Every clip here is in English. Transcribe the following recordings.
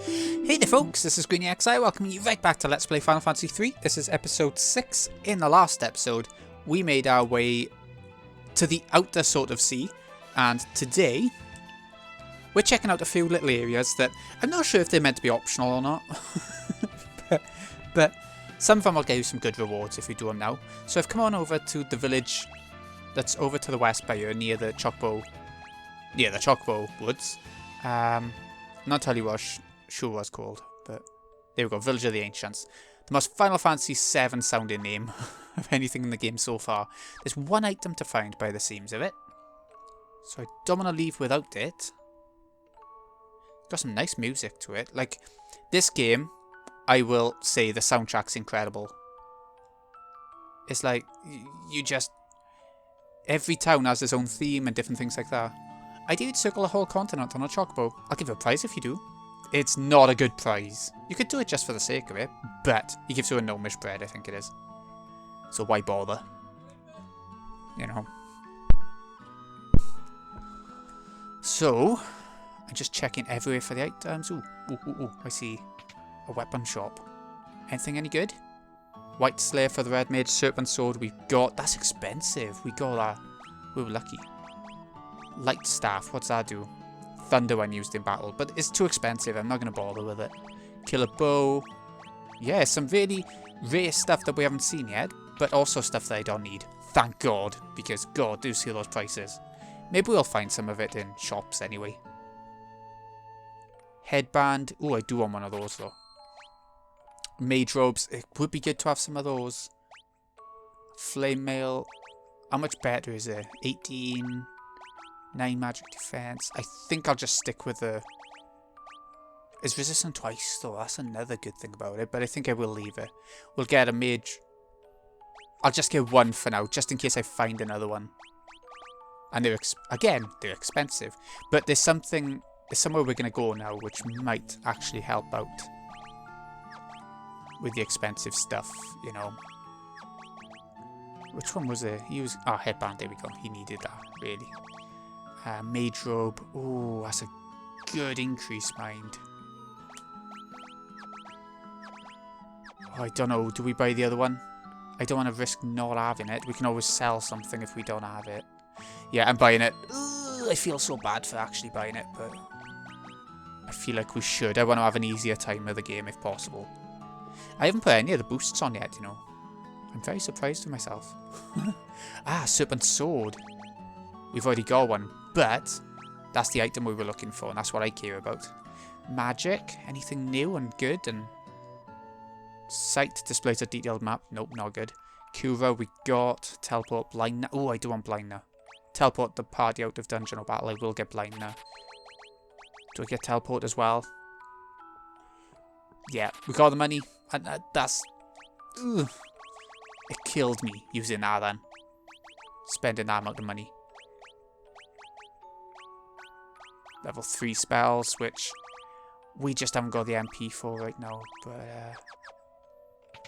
Hey there folks, this is GreenyXI welcoming you right back to Let's Play Final Fantasy 3. This is episode 6. In the last episode, we made our way to the outer sort of sea, and today we're checking out a few little areas that I'm not sure if they're meant to be optional or not, but some of them will give you some good rewards if we do them now. So I've come on over to the village that's over to the west by here, near the Chocobo Woods. Not entirely sure what it's called, but there we go, Village of the Ancients. The most Final Fantasy VII sounding name of anything in the game so far. There's one item to find by the seams of it, so I don't want to leave without it. It's got some nice music to it. Like, this game, I will say the soundtrack's incredible. It's like, you just... Every town has its own theme and different things like that. I did circle a whole continent on a chocobo. I'll give you a prize if you do. It's not a good prize. You could do it just for the sake of it, but he gives you a gnomish bread, I think it is. So why bother? You know. So, I'm just checking everywhere for the items. Ooh, I see a weapon shop. Anything any good? White Slayer for the Red Mage, Serpent Sword we got. That's expensive. We got that. We were lucky. Light Staff, what's that do? Thunder when used in battle, but it's too expensive. I'm not going to bother with it. Killer Bow. Yeah, some really rare stuff that we haven't seen yet, but also stuff that I don't need. Thank God, because God, do see those prices. Maybe we'll find some of it in shops anyway. Headband. Oh, I do want one of those though. Mage robes. It would be good to have some of those. Flame mail. How much better is it? 18... 9 magic defense. I think I'll just stick with the... It's resistant twice though. That's another good thing about it. But I think I will leave it. We'll get a mage. I'll just get one for now, just in case I find another one. And they're they're expensive. But there's somewhere we're going to go now, which might actually help out with the expensive stuff, you know. Which one was it? He was... Oh, headband. There we go. He needed that, really. Mage robe. Oh, that's a good increase, mind. Oh, I don't know. Do we buy the other one? I don't want to risk not having it. We can always sell something if we don't have it. Yeah, I'm buying it. Ugh, I feel so bad for actually buying it, but I feel like we should. I want to have an easier time of the game if possible. I haven't put any of the boosts on yet, you know. I'm very surprised with myself. Serpent Sword. We've already got one, but that's the item we were looking for, and that's what I care about. Magic, anything new and good, and sight displays a detailed map. Nope, not good. Cura, we got teleport, blind now. Oh, I do want blind now. Teleport the party out of dungeon or battle. I will get blind now. Do I get teleport as well? Yeah, we got the money, and that's... Ugh. It killed me using that then. Spending that amount of money. Level 3 spells, which we just haven't got the MP for right now. But,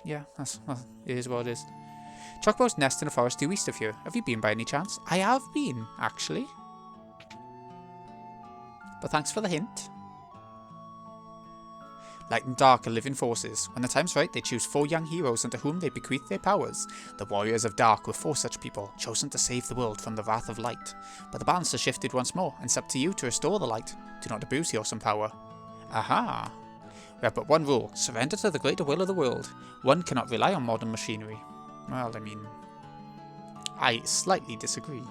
yeah, it is what it is. Chocobo's nest in a forest due east of here. Have you been by any chance? I have been, actually. But thanks for the hint. Light and Dark are living forces. When the time's right, they choose 4 young heroes unto whom they bequeath their powers. The Warriors of Dark were 4 such people, chosen to save the world from the wrath of light. But the balance has shifted once more, and it's up to you to restore the light. Do not abuse your awesome power. Aha! We have but one rule, surrender to the greater will of the world. One cannot rely on modern machinery. Well, I mean... I slightly disagree.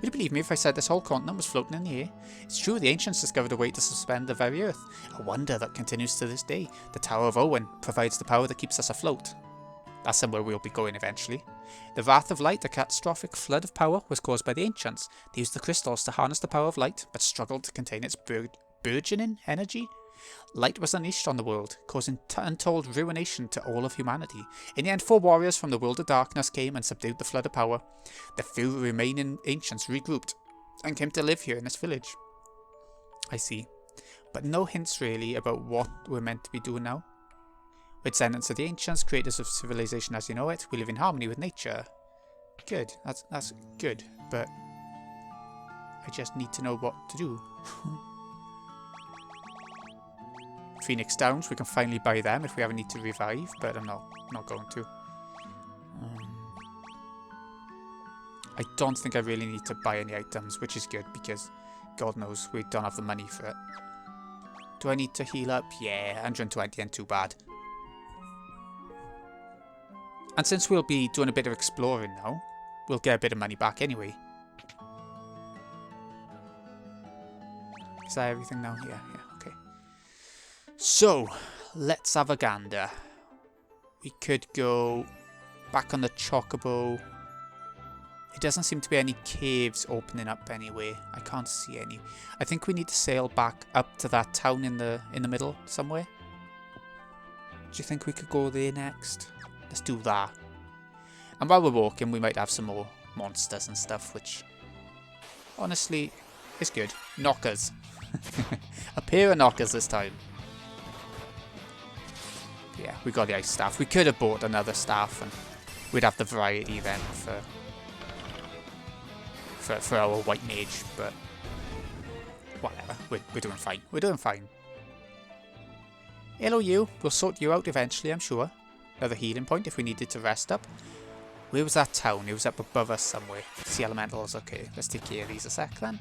Would you believe me if I said this whole continent was floating in the air? It's true, the ancients discovered a way to suspend the very earth. A wonder that continues to this day. The Tower of Owen provides the power that keeps us afloat. That's somewhere we'll be going eventually. The Wrath of Light, a catastrophic flood of power, was caused by the ancients. They used the crystals to harness the power of light, but struggled to contain its burgeoning energy. Light was unleashed on the world, causing untold ruination to all of humanity. In the end, 4 warriors from the world of darkness came and subdued the flood of power. The few remaining ancients regrouped and came to live here in this village. I see. But no hints really about what we're meant to be doing now. We're descendants of the ancients, creators of civilization as you know it. We live in harmony with nature. Good. That's good. But I just need to know what to do. Phoenix Downs. We can finally buy them if we ever need to revive, but I'm not going to. I don't think I really need to buy any items, which is good because God knows we don't have the money for it. Do I need to heal up? Yeah, 120 ain't too bad. And since we'll be doing a bit of exploring now, we'll get a bit of money back anyway. Is that everything now? Yeah, okay. So, let's have a gander. We could go back on the Chocobo. It doesn't seem to be any caves opening up anyway. I can't see any. I think we need to sail back up to that town in the middle somewhere. Do you think we could go there next? Let's do that. And while we're walking, we might have some more monsters and stuff, which honestly is good. Knockers. A pair of knockers this time. Yeah, we got the ice staff. We could have bought another staff and we'd have the variety then for our white mage, but whatever. We're doing fine. We're doing fine. Hello you. We'll sort you out eventually, I'm sure. Another healing point if we needed to rest up. Where was that town? It was up above us somewhere. Sea elementals. Okay, let's take care of these a sec then.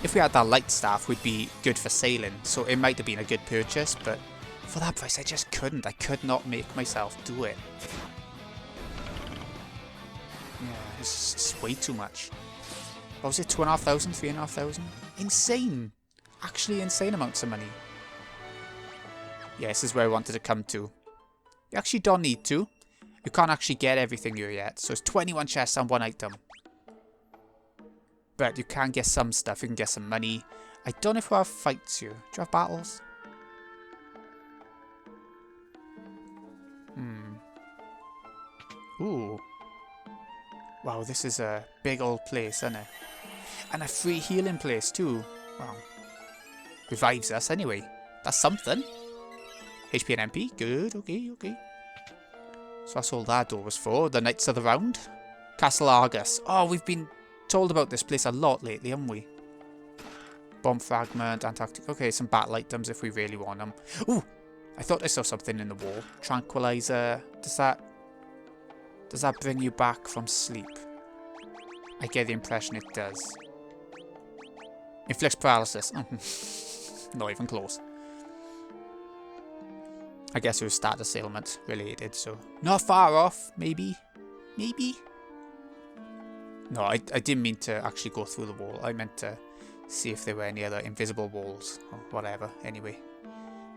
If we had that light staff, we'd be good for sailing, so it might have been a good purchase, but for that price I just couldn't. I could not make myself do it. Yeah, it's way too much. What was it? 2,500? 3,500? Insane! Actually insane amounts of money. Yeah, this is where I wanted to come to. You actually don't need to. You can't actually get everything here yet, so it's 21 chests on one item. But you can get some stuff, you can get some money. I don't know if we'll have fights here. Do you have battles? Ooh. Wow, this is a big old place, isn't it? And a free healing place too. Wow. Revives us anyway. That's something. HP and MP. Good, okay. So that's all that door was for. The Knights of the Round. Castle Argus. Oh, we've been told about this place a lot lately, haven't we? Bomb fragment, Antarctic. Okay, some battle items if we really want them. Ooh! I thought I saw something in the wall. Tranquilizer. Does that bring you back from sleep? I get the impression it does. Inflicts paralysis. Not even close. I guess it was status ailment related, so not far off, maybe? Maybe? No, I didn't mean to actually go through the wall. I meant to see if there were any other invisible walls or whatever. Anyway.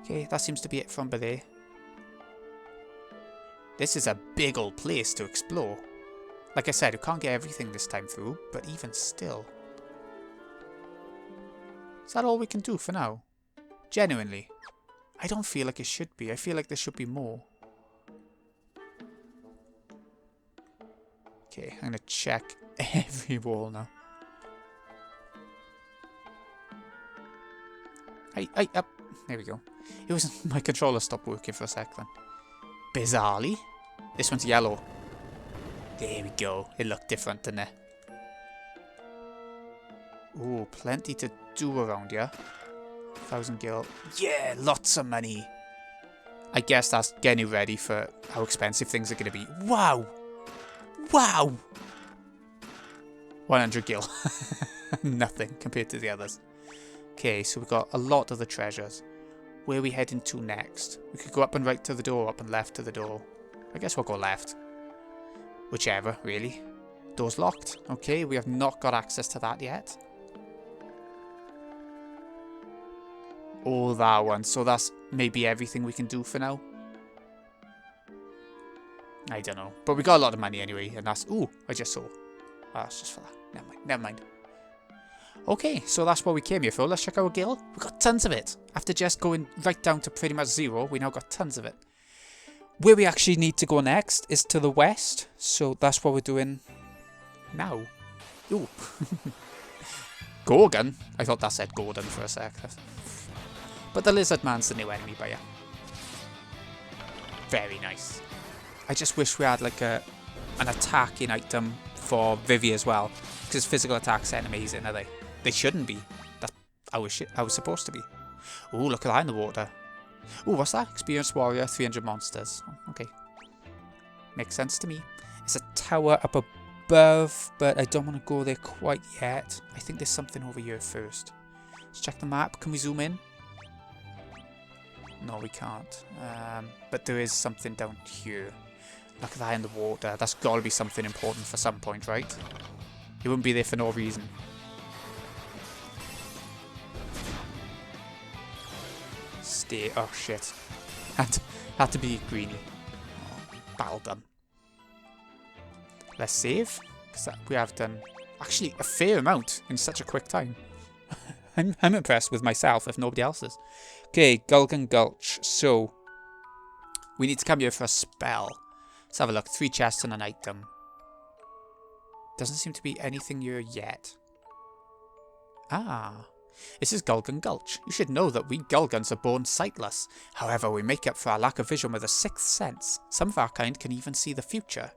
Okay, that seems to be it from there. This is a big old place to explore. Like I said, you can't get everything this time through, but even still. Is that all we can do for now? Genuinely. I don't feel like it should be. I feel like there should be more. Okay, I'm going to check every wall now. Hey, up. There we go. It was my controller stopped working for a sec then. Bizarrely. This one's yellow. There we go. It looked different, didn't it? Ooh, plenty to do around here. 1,000 gil. Yeah, lots of money. I guess that's getting you ready for how expensive things are going to be. Wow! Wow! 100 gil. Nothing compared to the others. Okay, so we've got a lot of the treasures. Where are we heading to next? We could go up and right to the door, up and left to the door. I guess we'll go left. Whichever, really. Door's locked. Okay, we have not got access to that yet. Oh, that one. So that's maybe everything we can do for now. I don't know. But we got a lot of money anyway, and that's... Ooh, I just saw. Oh, that's just for that. Never mind. Okay, so that's what we came here for. Let's check our gil. We got tons of it. After just going right down to pretty much zero, we now got tons of it. Where we actually need to go next is to the west. So that's what we're doing now. Ooh. Gorgon? I thought that said Gordon for a sec. But the lizard man's the new enemy buyer. Very nice. I just wish we had like an attacking item for Vivi as well. Because physical attacks aren't amazing, are they? They shouldn't be. That's how it's supposed to be. Ooh, look at that in the water. Ooh, what's that? Experienced warrior, 300 monsters. Oh, okay. Makes sense to me. There's a tower up above, but I don't want to go there quite yet. I think there's something over here first. Let's check the map. Can we zoom in? No, we can't. But there is something down here. Look at that in the water. That's got to be something important for some point, right? It wouldn't be there for no reason. Stay. Oh, shit. Had to be greeny. Oh, battle done. Let's save. Because we have done actually a fair amount in such a quick time. I'm impressed with myself, if nobody else is. Okay, Gulgan Gulch. So, we need to come here for a spell. Let's have a look. 3 chests and an item. Doesn't seem to be anything here yet. Ah, this is Gulgan Gulch. You should know that we Gulgans are born sightless. However, we make up for our lack of vision with a 6th sense. Some of our kind can even see the future.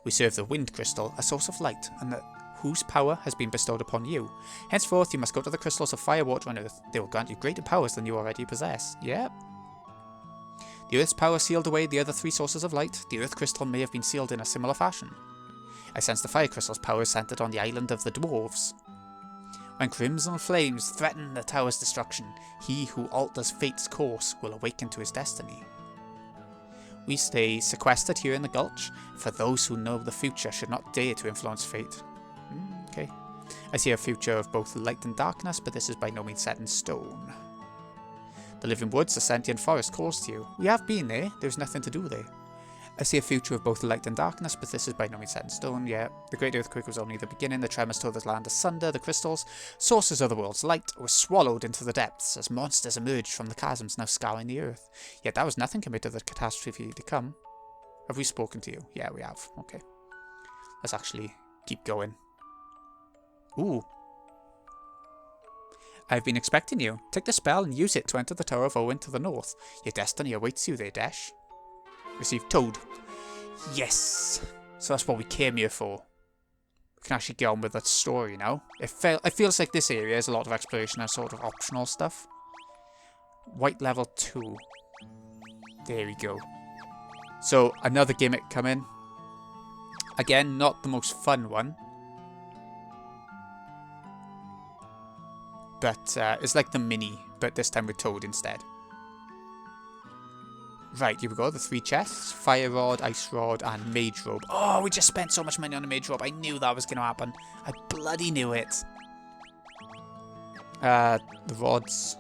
We serve the wind crystal, a source of light, and whose power has been bestowed upon you. Henceforth, you must go to the crystals of fire, water, and earth. They will grant you greater powers than you already possess. Yep. The earth's power sealed away the other 3 sources of light. The earth crystal may have been sealed in a similar fashion. I sense the fire crystal's power is centered on the island of the dwarves. When crimson flames threaten the tower's destruction, he who alters fate's course will awaken to his destiny. We stay sequestered here in the gulch, for those who know the future should not dare to influence fate. Okay. I see a future of both light and darkness, but this is by no means set in stone. The living woods, the sentient forest calls to you. We have been there, there's nothing to do there. I see a future of both light and darkness, but this is by no means set in stone. Yeah, the great earthquake was only the beginning. The tremors tore the land asunder. The crystals, sources of the world's light, were swallowed into the depths as monsters emerged from the chasms now scouring the earth. Yet that was nothing compared to the catastrophe to come. Have we spoken to you? Yeah, we have. Okay. Let's actually keep going. Ooh. I've been expecting you. Take the spell and use it to enter the Tower of Owen to the north. Your destiny awaits you there, Dash. Receive Toad. Yes! So that's what we came here for. We can actually get on with that story now. It feels like this area is a lot of exploration and sort of optional stuff. White level 2. There we go. So, another gimmick coming. Again, not the most fun one. But it's like the mini, but this time with Toad instead. Right, here we go, the 3 chests. Fire Rod, Ice Rod, and Mage Robe. Oh, we just spent so much money on a Mage Robe. I knew that was going to happen. I bloody knew it. The rods.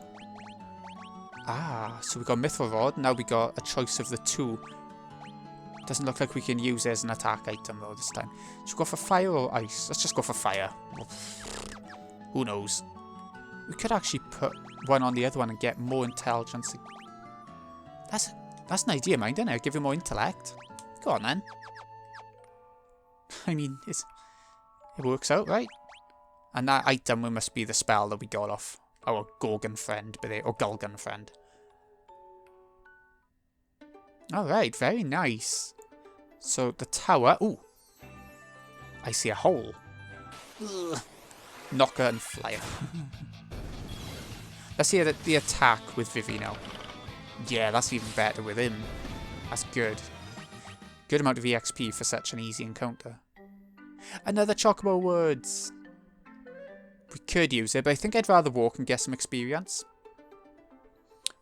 Ah, so we got Mithril Rod. Now we got a choice of the 2. Doesn't look like we can use it as an attack item though this time. Should we go for fire or ice? Let's just go for fire. Who knows? We could actually put one on the other one and get more intelligence. That's an idea, mind, isn't it? Give him more intellect. Go on, then. I mean, it works out, right? And that item must be the spell that we got off our Gorgon friend, or Gulgan friend. Alright, very nice. So, the tower... Ooh! I see a hole. Ugh. Knocker and Flyer. Let's see the attack with Vivi now. Yeah, that's even better with him. That's good. Good amount of EXP for such an easy encounter. Another Chocobo Woods. We could use it, but I think I'd rather walk and get some experience.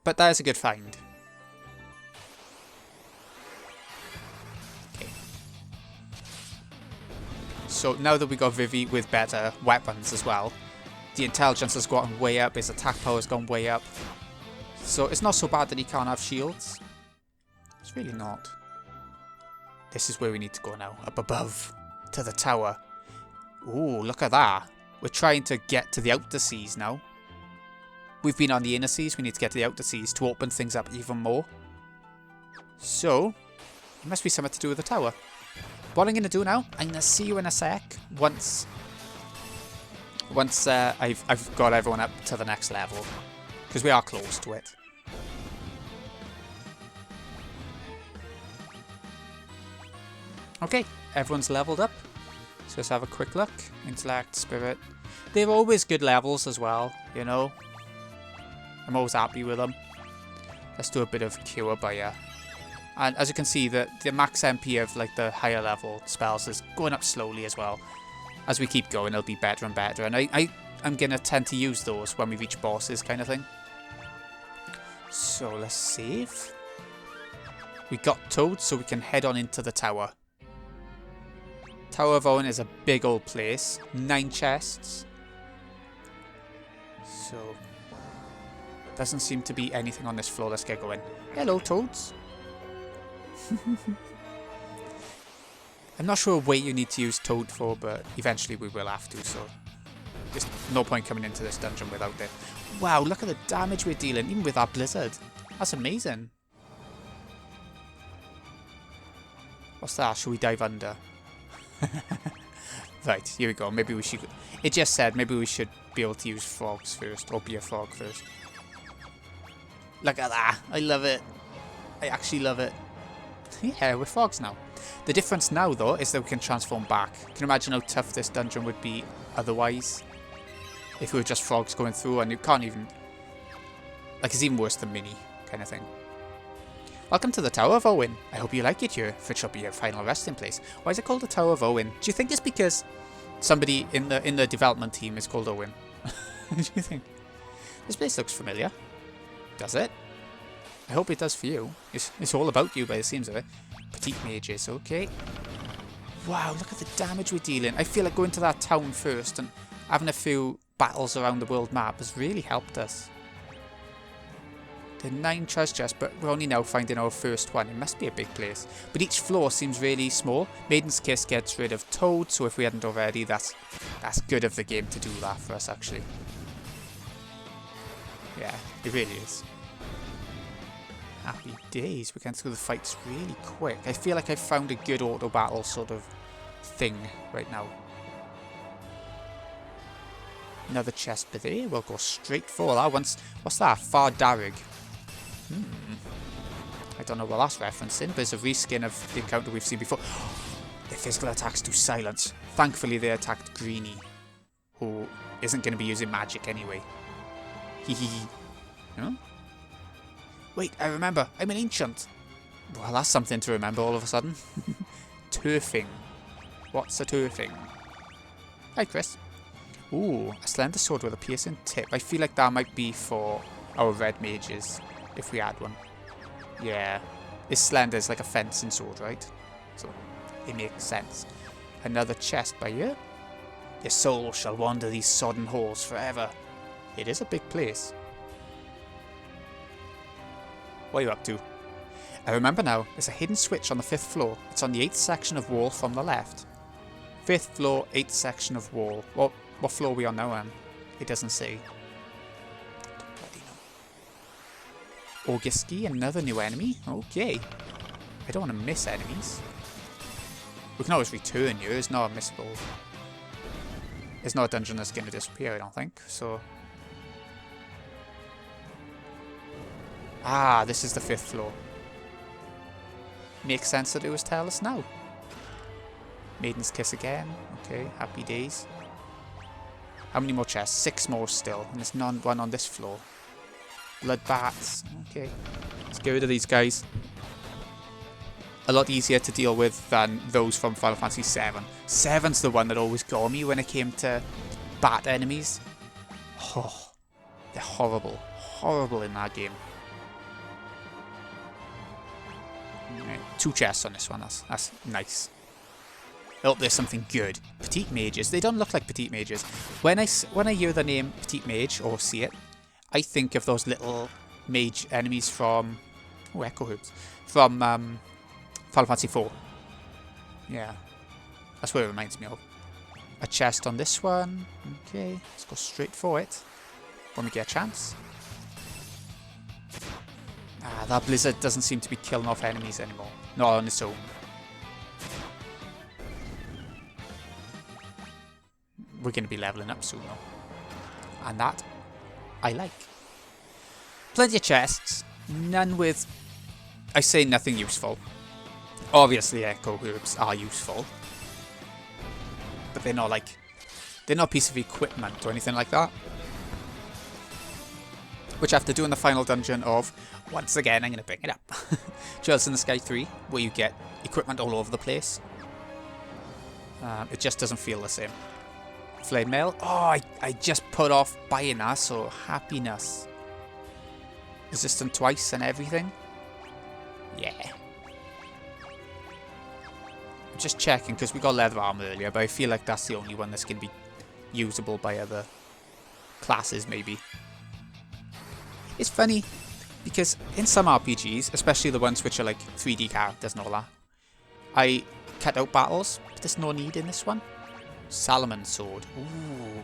But that is a good find. Okay. So now that we got Vivi with better weapons as well, the intelligence has gotten way up, his attack power has gone way up. So it's not so bad that he can't have shields. It's really not. This is where we need to go now. Up above. To the tower. Ooh, look at that. We're trying to get to the outer seas now. We've been on the inner seas. We need to get to the outer seas to open things up even more. So, it must be something to do with the tower. What I'm going to do now, I'm going to see you in a sec. Once I've got everyone up to the next level. Because we are close to it. Okay, everyone's leveled up. So let's have a quick look. Intellect, Spirit. They're always good levels as well, you know. I'm always happy with them. Let's do a bit of Cure Buyer. And as you can see, the max MP of like the higher level spells is going up slowly as well. As we keep going, it'll be better and better. And I'm going to tend to use those when we reach bosses kind of thing. So let's save. We got Toad, so we can head on into the tower. Tower of Owen is a big old place. 9 chests. So, doesn't seem to be anything on this floor. Let's get going. Hello, Toads. I'm not sure what you need to use Toad for, but eventually we will have to, so there's no point coming into this dungeon without it. Wow, look at the damage we're dealing, even with our blizzard. That's amazing. What's that? Should we dive under? Right, here we go. Maybe we should... It just said maybe we should be able to use frogs first, or be a frog first. Look at that. I love it. I actually love it. Yeah, we're frogs now. The difference now, though, is that we can transform back. Can you imagine how tough this dungeon would be otherwise? If we were just frogs going through and you can't even... Like, it's even worse than Mini, kind of thing. Welcome to the Tower of Owen. I hope you like it here, for it shall be your final resting place. Why is it called the Tower of Owen? Do you think it's because somebody in the development team is called Owen? What do you think? This place looks familiar. Does it? I hope it does for you. It's all about you by the seams of it. Petite mages, okay. Wow, look at the damage we're dealing. I feel like going to that town first and having a few battles around the world map has really helped us. There are 9 treasure chests, but we're only now finding our first one. It must be a big place. But each floor seems really small. Maiden's Kiss gets rid of Toad, so if we hadn't already, that's good of the game to do that for us, actually. Yeah, it really is. Happy days. We're getting through the fights really quick. I feel like I've found a good auto battle sort of thing right now. Another chest but there. We'll go straight for that. What's that? Far Darrig. I don't know what that's referencing, but it's a reskin of the encounter we've seen before. Their physical attacks do silence. Thankfully they attacked Greenie, who isn't going to be using magic anyway. Hehehe. Huh? Wait, I remember. I'm an ancient. Well, that's something to remember all of a sudden. Turfing. What's a turfing? Hi, Chris. Ooh, a slender sword with a piercing tip. I feel like that might be for our red mages, if we had one. Yeah. This slender is like a fencing sword, right? So, it makes sense. Another chest by here. Your soul shall wander these sodden halls forever. It is a big place. What are you up to? I remember now, there's a hidden switch on the 5th floor. It's on the 8th section of wall from the left. 5th floor, 8th section of wall. What floor are we on now, Anne? It doesn't say. Don't bloody know. Auguski, another new enemy? Okay. I don't want to miss enemies. We can always return here. It's not a missable. It's not a dungeon that's going to disappear, I don't think. So. Ah, this is the 5th floor. Makes sense that it was tell us now. Maiden's Kiss again. Okay, happy days. How many more chests? 6 more still. And there's one on this floor. Blood bats. Okay. Let's get rid of these guys. A lot easier to deal with than those from Final Fantasy VII. 7's the one that always got me when it came to bat enemies. Oh, they're horrible. Horrible in that game. Right, 2 chests on this one. That's nice. I hope there's something good. Petite mages. They don't look like petite mages. When I hear the name petite mage or see it, I think of those little mage enemies from Echo Herbs from Final Fantasy IV. Yeah, that's what it reminds me of. A chest on this one. Okay, let's go straight for it when we get a chance. Ah, that blizzard doesn't seem to be killing off enemies anymore. Not on its own. We're going to be leveling up soon though. And that, I like. Plenty of chests. None with, I say nothing useful. Obviously Echo Herbs are useful. But they're not like, they're not a piece of equipment or anything like that. which after doing the final dungeon of, once again, I'm going to bring it up, Trails in the Sky 3, where you get equipment all over the place. It just doesn't feel the same. Flame mail. Oh, I just put off buying that, so happiness. Resistant twice and everything. Yeah. I'm just checking, because we got leather armor earlier, but I feel like that's the only one that's going to be usable by other classes, maybe. It's funny, because in some RPGs, especially the ones which are like 3D characters and all that, I cut out battles, but there's no need in this one. Salomon sword. Ooh.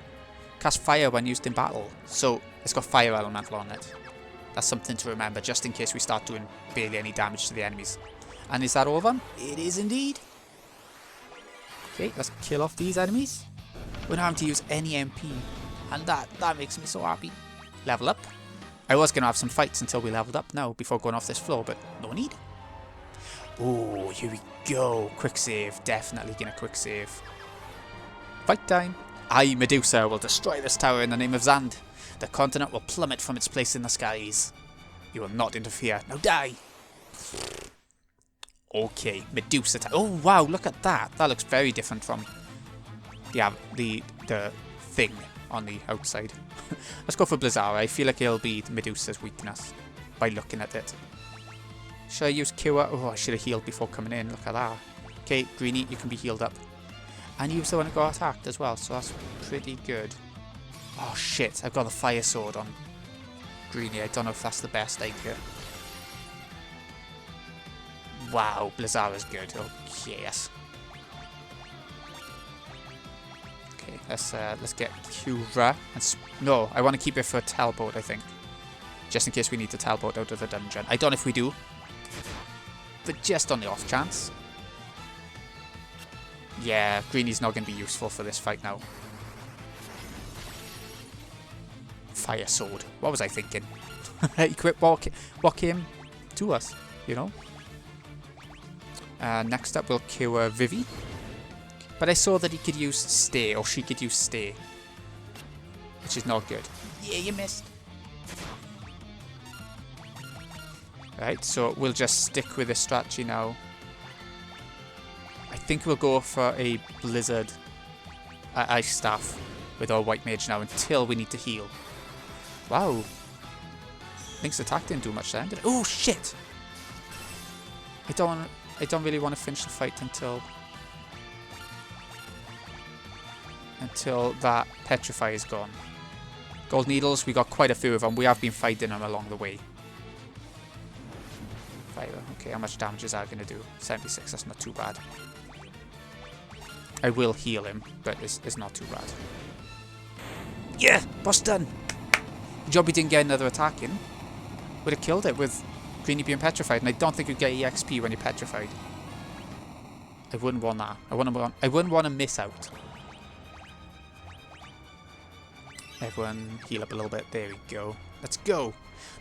Cast fire when used in battle, so it's got fire elemental on it. That's something to remember, just in case we start doing barely any damage to the enemies. And is that all of them? It is indeed. Okay, let's kill off these enemies. We're not having to use any MP, and that makes me so happy. Level up. I was going to have some fights until we leveled up now, before going off this floor, but no need. Oh, here we go. Quick save. Definitely going to quick save. Fight time. I, Medusa, will destroy this tower in the name of Zand. The continent will plummet from its place in the skies. You will not interfere. Now die. Okay, Medusa tower. Oh, wow, look at that. That looks very different from the thing on the outside. Let's go for Blizzara. I feel like it'll be Medusa's weakness by looking at it. Should I use Cure? Oh, I should have healed before coming in. Look at that. Okay, Greenie, you can be healed up. And use the one that got attacked as well, so that's pretty good. Oh shit, I've got the fire sword on Greenie. I don't know if that's the best idea. Wow, Blizzara's good. Oh yes. Okay, let's get Cura. No, I want to keep it for teleport, I think. Just in case we need to teleport out of the dungeon. I don't know if we do. But just on the off chance. Yeah, Greenie's not going to be useful for this fight now. Fire sword. What was I thinking? Equip what came to us, you know? Next up we'll cure Vivi. But I saw that he could use stay, or she could use stay. Which is not good. Yeah, you missed. Right, so we'll just stick with this strategy now. I think we'll go for a Blizzard Ice Staff with our White Mage now until we need to heal. Wow. Link's attack didn't do much then, did it? Oh, shit! I don't really want to finish the fight until that Petrify is gone. Gold Needles, we got quite a few of them. We have been fighting them along the way. Fire. Okay, how much damage is that going to do? 76, that's not too bad. I will heal him, but it's not too bad. Yeah! Boss done! Good job we didn't get another attack in. Would have killed it with Greenie being petrified, and I don't think you get EXP when you're petrified. I wouldn't want that. I wouldn't want to miss out. Everyone heal up a little bit. There we go. Let's go!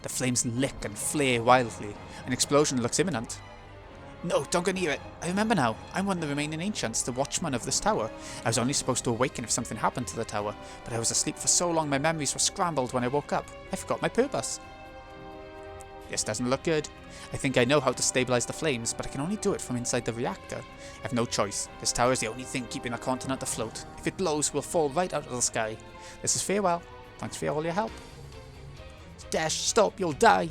The flames lick and flare wildly. An explosion looks imminent. No, don't go near it. I remember now. I'm one of the remaining ancients, the watchman of this tower. I was only supposed to awaken if something happened to the tower, but I was asleep for so long my memories were scrambled when I woke up. I forgot my purpose. This doesn't look good. I think I know how to stabilize the flames, but I can only do it from inside the reactor. I have no choice. This tower is the only thing keeping the continent afloat. If it blows, we'll fall right out of the sky. This is farewell. Thanks for all your help. Dash, stop, you'll die.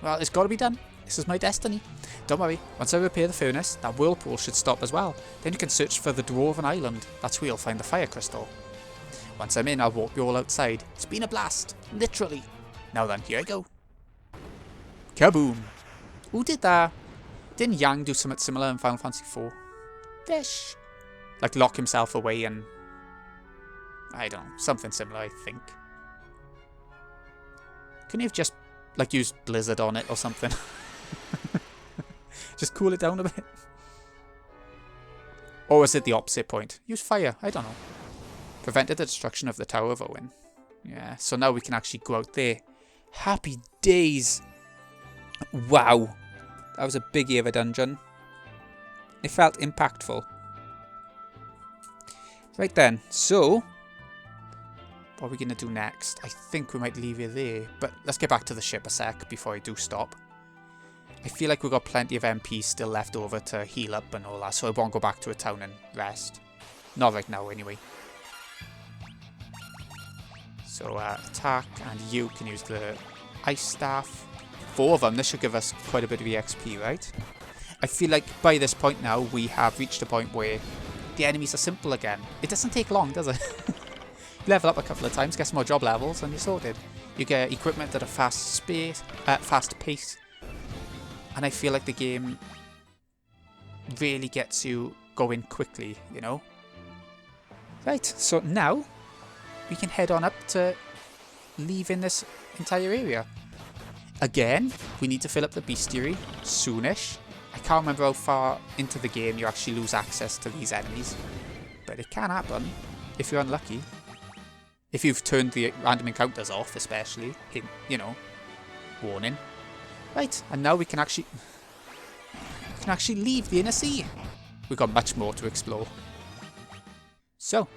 Well, it's got to be done. This is my destiny. Don't worry, once I repair the furnace, that whirlpool should stop as well. Then you can search for the Dwarven Island. That's where you'll find the fire crystal. Once I'm in, I'll walk you all outside. It's been a blast. Literally. Now then, here I go. Kaboom. Who did that? Didn't Yang do something similar in Final Fantasy IV? Fish. Like lock himself away and... I don't know, something similar, I think. Couldn't he have just, like, used Blizzard on it or something? Just cool it down a bit. Or was it the opposite point? Use fire, I don't know. Prevented the destruction of the Tower of Owen. Yeah, so now we can actually go out there. Happy days. Wow. That was a biggie of a dungeon. It felt impactful. Right then, so... What are we going to do next? I think we might leave it there. But let's get back to the ship a sec before I do stop. I feel like we've got plenty of MPs still left over to heal up and all that. So I won't go back to a town and rest. Not right now, anyway. So attack, and you can use the ice staff. 4 of them. This should give us quite a bit of EXP, right? I feel like by this point now, we have reached a point where the enemies are simple again. It doesn't take long, does it? Level up a couple of times, get some more job levels, and you're sorted. You get equipment at a fast pace. And I feel like the game really gets you going quickly, you know? Right, so now we can head on up to leaving this entire area. Again, we need to fill up the bestiary soonish. I can't remember how far into the game you actually lose access to these enemies. But it can happen if you're unlucky. If you've turned the random encounters off, especially. You know, warning. Right, and now we can actually leave the inner sea. We've got much more to explore. So,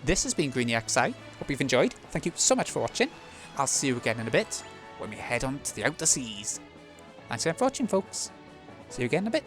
this has been Greeny XI. Hope you've enjoyed. Thank you so much for watching. I'll see you again in a bit when we head on to the outer seas. Thanks again for watching, folks. See you again in a bit.